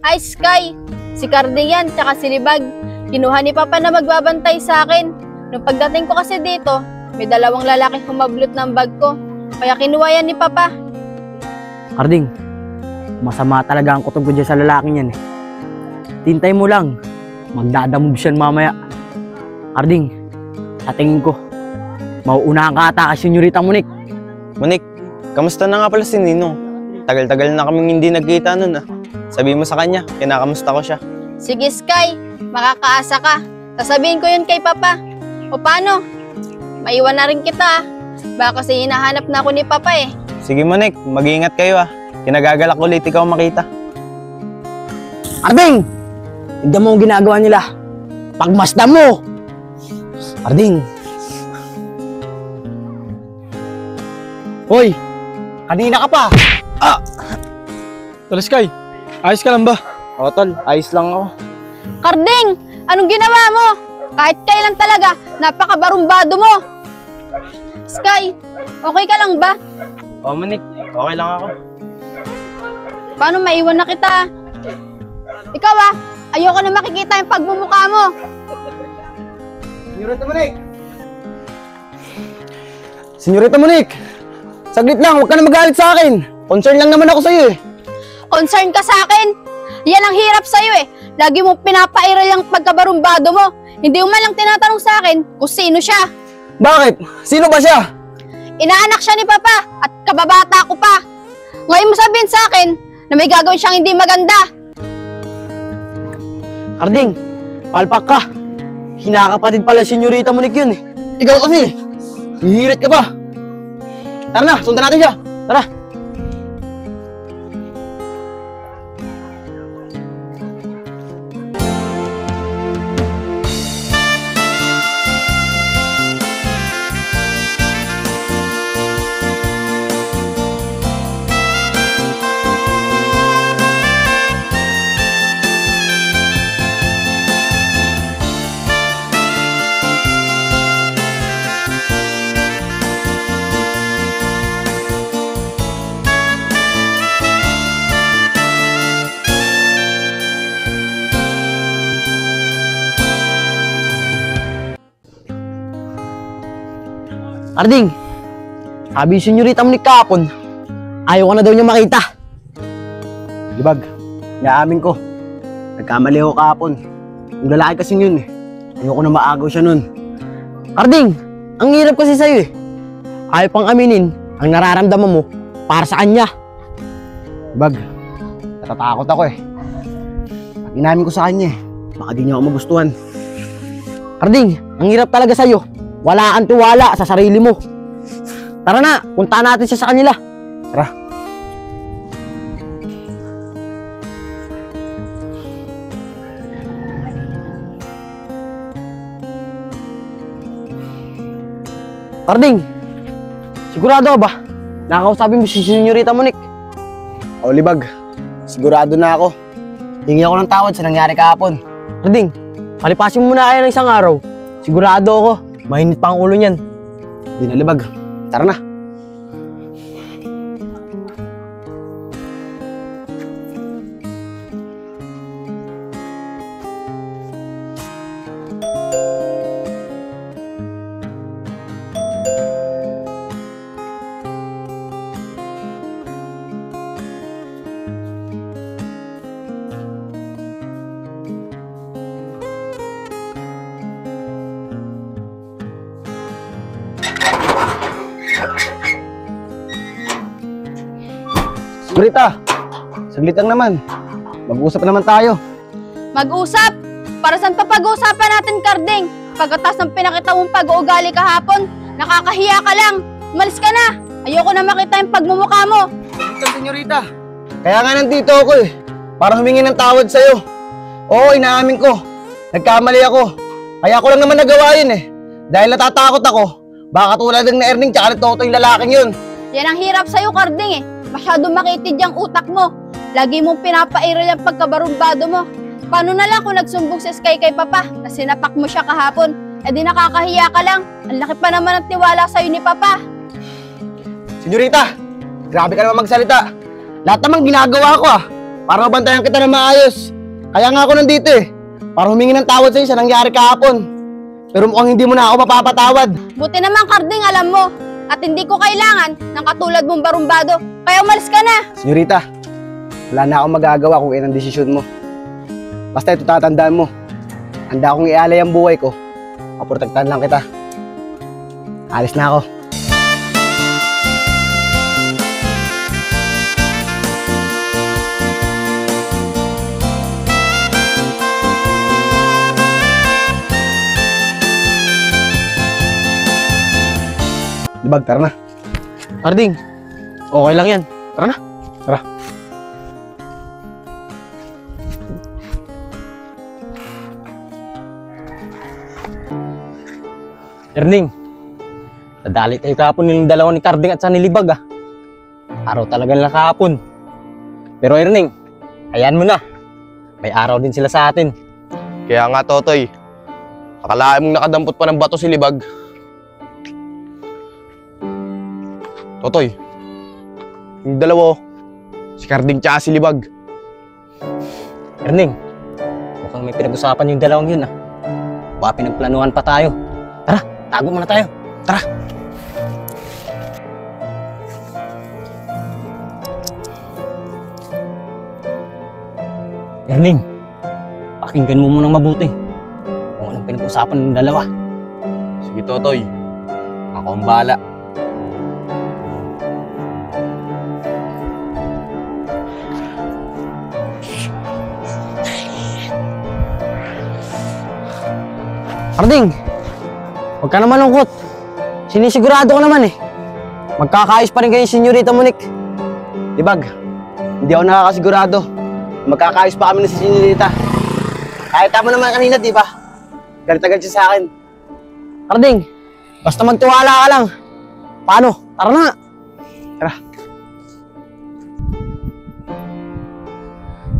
Hi, Sky! Si Carding yan, tsaka si Libag. Kinuha ni Papa na magbabantay sa akin. Nung pagdating ko kasi dito, may dalawang lalaki humablot ng bag ko. Kaya kinuha yan ni Papa. Carding, masama talaga ang kutob ko dyan sa lalaking yan eh. Tintay mo lang, magdadamove siya mamaya. Carding, sa tingin ko, mauunahan ka ata kay Senyorita Monique. Monique, kamusta na nga pala si Ninong? Tagal-tagal na kaming hindi nagkita nun ah. Sabihin mo sa kanya, kinakamusta ko siya. Sige, Sky, makakaasa ka. Sasabihin ko yun kay Papa. O paano? Maiwan na rin kita. Baka kasi hinahanap na ako ni Papa eh. Sige Monique, mag-iingat kayo ah. Kinagagalak ulit ikaw makita. Carding! Tignan mo ang ginagawa nila. Pagmasdan mo! Carding! Hoy! Kanina ka pa! Tol Sky, ayos ka lang ba? O tol, ayos lang ako. Carding! Anong ginawa mo? Kahit kailan talaga, napakabarumbado mo. Sky, okay ka lang ba? O Monique, okay lang ako. Paano maiwan na kita? Ikaw ayoko na makikita yung pagmumukha mo. Senyorita Monique! Senyorita Monique! Saglit lang, huwag ka na magalit sa akin. Concern lang naman ako sa'yo eh. Concern ka sa akin? Yan ang hirap sa'yo eh. Lagi mong pinapairal yung pagkabarumbado mo. Hindi mo man lang tinatanong sa akin kung sino siya. Bakit? Sino ba siya? Inaanak siya ni Papa at kababata ko pa. Ngayon mo sabihin sa akin na may gagawin siyang hindi maganda. Carding, palpak ka. Hinakapatid pala si Senyorita Monique yun eh. Ikaw kasi, hihirit ka pa. Tara na, sundan natin siya. Tara. Carding, sabi si Senyorita Monique kahapon, ayaw ka na daw niya makita. Libag, naamin ko, nagkamali ako kahapon. Yung lalaki kasing yun eh, ayoko na maagaw siya nun. Carding, ang hirap kasi sa'yo eh. Ayaw pang aminin ang nararamdaman mo para sa kanya. Libag, natatakot ako eh. Pag inamin ko sa kanya eh, baka di niya ako magustuhan. Carding, ang hirap talaga sa'yo. Wala kang tiwala sa sarili mo. Tara na, punta natin siya sa kanila. Tara. Carding, sigurado ka ba? Nakakausapin mo si Senyorita Monique? O Libag, sigurado na ako. Hingi ako ng tawad sa nangyari kahapon. Carding, palipasin mo muna kaya ng isang araw. Sigurado ako. Mainit pa ang ulo niyan. Di na Libag. Tara na. Senyorita, saglit lang naman. Mag-uusap naman tayo. Mag-usap? Para saan pa pag-uusapan natin, Carding? Pagkatas ng pinakita mong pag-uugali kahapon, nakakahiya ka lang. Umalis ka na. Ayoko na makita yung pagmumukha mo. Senyorita. Kaya nga nandito ako eh. Para humingi ng tawad sa'yo. Oo, inaamin ko. Nagkamali ako. Kaya ko lang naman nagawa yun eh. Dahil natatakot ako. Baka tulad ng na-Erning tsaka ni Toto yung lalaking yun. Yan ang hirap sa'yo, Carding eh. Masyado makitid yung utak mo. Lagi mong pinapairal yung pagkabarumbado mo. Paano na lang kung nagsumbong si Sky kay Papa na sinapak mo siya kahapon? Eh di nakakahiya ka lang. Ang laki pa naman ng tiwala sa'yo ni Papa. Senyorita, grabe ka naman magsalita. Lahat namang ginagawa ko para mabantayan kita ng maayos. Kaya nga ako nandito eh. Para humingi ng tawad sa'yo sa nangyari kahapon. Pero mukhang hindi mo na ako mapapatawad. Buti naman, Karding, alam mo. At hindi ko kailangan ng katulad mong barumbado. Kaya umalis ka na. Senyorita, wala na akong magagawa kung yan ang desisyon mo. Basta ito tatandaan mo. Handa akong ialay ang buhay ko. Maprotektahan lang kita. Alis na ako. Libag, tara na. Karding, okay lang yan. Tara na. Tara. Erning, nadali tayo kahapon yung dalawa ni Karding at sa nilibag ah. Araw talaga nila kahapon. Pero Erning, hayaan mo na. May araw din sila sa atin. Kaya nga, Totoy, akalain mong nakadampot pa ng bato si Libag. Totoy, yung dalawa, si Karding tsaka si Libag. Erning, mukhang may pinag-usapan yung dalawang yun ah. Baka pinagplanuhan pa tayo. Tara, tago muna tayo. Tara. Erning, pakinggan mo munang mabuti kung anong pinag-usapan ng dalawa. Sige, Totoy, ako ang bahala. Karding, huwag ka naman lungkot. Sinisigurado ko naman eh. Magkakaayos pa rin kayo, Senyorita Monique. Libag, hindi ako nakakasigurado. Magkakaayos pa kami na si Senyorita. Kahit tama naman kanina, di ba? Galit-galit siya sa akin. Karding, basta magtiwala ka lang. Paano? Tara na. Tara.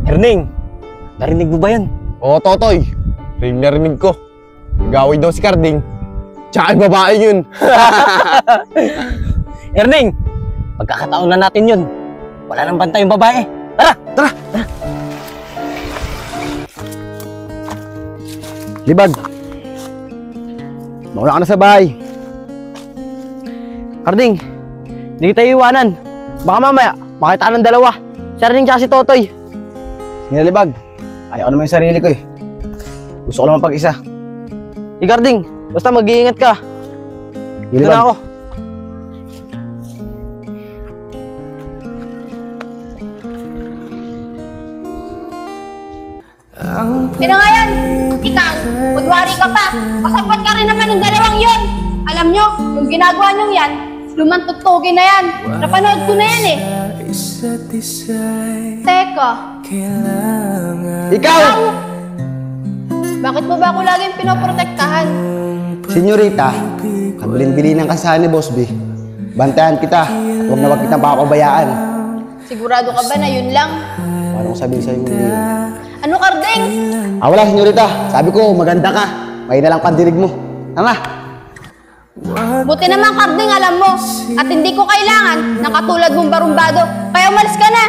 Erning, narinig mo ba yan? Oo, Totoy, narinig ko. Nag-away daw si Karding, tsaka yung babae yun. Erning, pagkakataon na natin yun. Wala nang bantay yung babae. Tara, tara, tara. Libag, mauna ka na sa bahay. Karding, hindi kita iiwanan. Baka mamaya, makita ng dalawa. Si Arning tsaka si Totoy. Sige na, Libag. Ayaw ko naman yung sarili ko eh. Gusto ko naman pag-isa. Karding, basta mag-iingat ka. Dito na ako. Sino nga yan? Ikaw, magwari ka pa. Kasapat ka rin naman ng dalawang yun. Alam nyo, yung ginagawa nyong yan, lumantutugin na yan. Napanood ko na yan eh. Teka, Ikaw! bakit mo ba ako laging pinoprotektahan? Senyorita, kabilin-bilinan ka sa ni Boss B. Bantayan kita. Huwag na wag kitang papabayaan. Sigurado ka ba na yun lang? Paano ko sabihin sa'yo hindi? Ano, Karding? Wala, senyorita. Sabi ko, maganda ka. May na lang pandinig mo. Tama. Buti naman, Karding, alam mo. At hindi ko kailangan ng katulad mong barumbado. Kaya umalis ka na.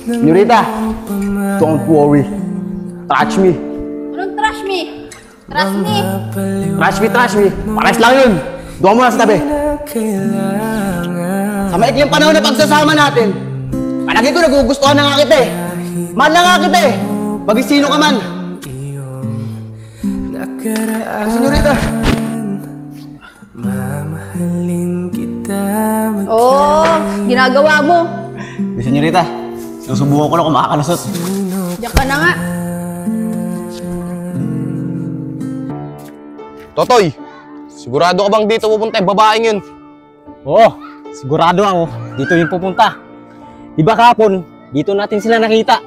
Senyorita, don't worry. Touch me. Anong trash me? Trash me? Touch me. Pares lang yun. Doon mo na sa tabi. Sa maikling panahon na pagsasama natin, palagi ko nagugustuhan na nga kita eh. Mahal na nga kita eh. Maging sino ka man. Senyorita. Oo, ginagawa mo. Senyorita, susubukan ko lang kung makakalusot. Diyan ka na nga. Totoy, sigurado ka bang dito pupunta yung babaeng yun? Oo, sigurado ako. Dito yung pupunta. Diba kahapon, dito natin sila nakita.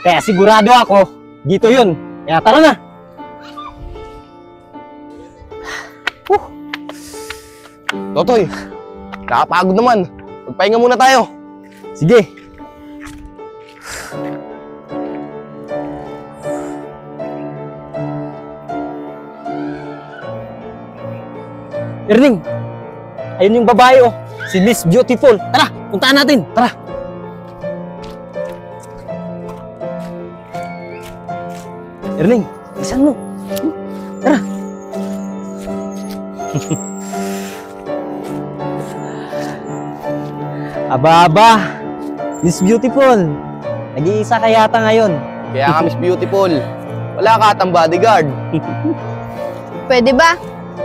Kaya sigurado ako, dito yun. Kaya tara na. Totoy, nakapagod naman. Magpahinga muna tayo. Sige. Erning, ayun yung babae oh. Si Miss Beautiful. Tara, puntahan natin. Tara. Erning, isan mo. Tara. Aba, Miss Beautiful. Nag-iisa ka yata ngayon. Kaya nga, Miss Beautiful, wala ka atang bodyguard. Pwede ba?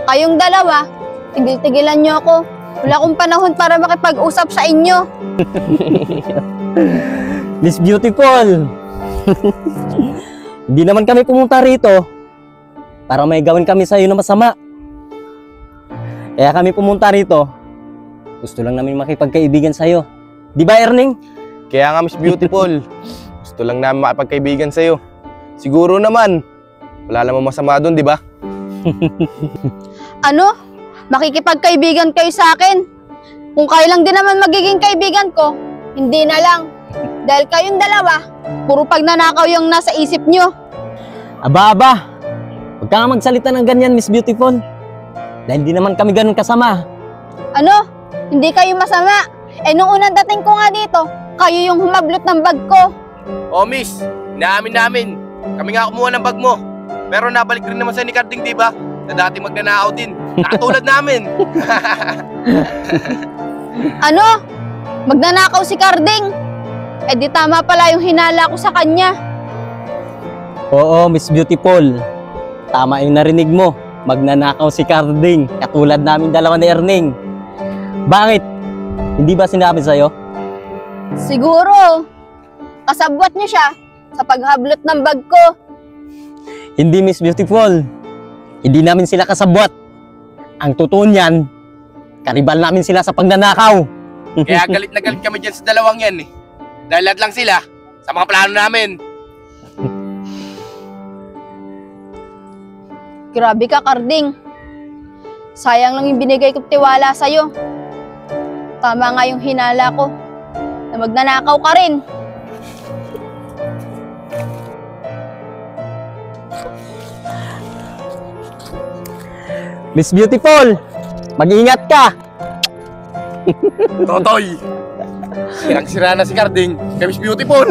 Kayong dalawa, tigil-tigilan niyo ako. Wala akong panahon para makipag-usap sa inyo. Miss Beautiful. Hindi naman kami pumunta rito para may gawin kami sa iyo na masama. Kaya kami pumunta rito. Gusto lang namin makipagkaibigan sa iyo. Di ba, Erning? Kaya nga, Miss Beautiful, gusto lang namin makipagkaibigan sa'yo. Siguro naman, wala namang masama doon, di ba? Ano? Makikipagkaibigan kayo sa akin? Kung kayo lang din naman magiging kaibigan ko, hindi na lang. Dahil kayong dalawa, puro pagnanakaw yung nasa isip nyo. Aba, huwag ka nga magsalita ng ganyan, Miss Beautiful. Dahil di naman kami ganun kasama. Ano? Hindi kayo masama. Eh nung unang dating ko nga dito, kayo yung humablot ng bag ko. Oh, Miss, inaamin namin. Kami nga kumuha ng bag mo. Pero nabalik rin naman sa ni Carding, di ba? Na dati magnanakaw din. Nakatulad namin. Ano? Magnanakaw si Carding? Eh di tama pala yung hinala ko sa kanya. Oo, Miss Beautiful. Tama yung narinig mo. Magnanakaw si Carding. Katulad namin dalawa ni Erning. Bakit? Hindi ba sinabi sa'yo? Siguro, kasabwat niyo siya sa paghablot ng bag ko. Hindi, Miss Beautiful. Hindi namin sila kasabwat. Ang totoo niyan, karibal namin sila sa pagnanakaw. Kaya galit na galit kami dyan sa dalawang yan eh. Dahil lahat lang sila sa mga plano namin. Grabe ka, Carding. Sayang lang yung binigay kong tiwala sa'yo. Tama nga yung hinala ko na magnanakaw ka rin. Miss Beautiful, mag-ingat ka. Totoy! Sirang-sira na si Carding. Kaya Miss Beautiful!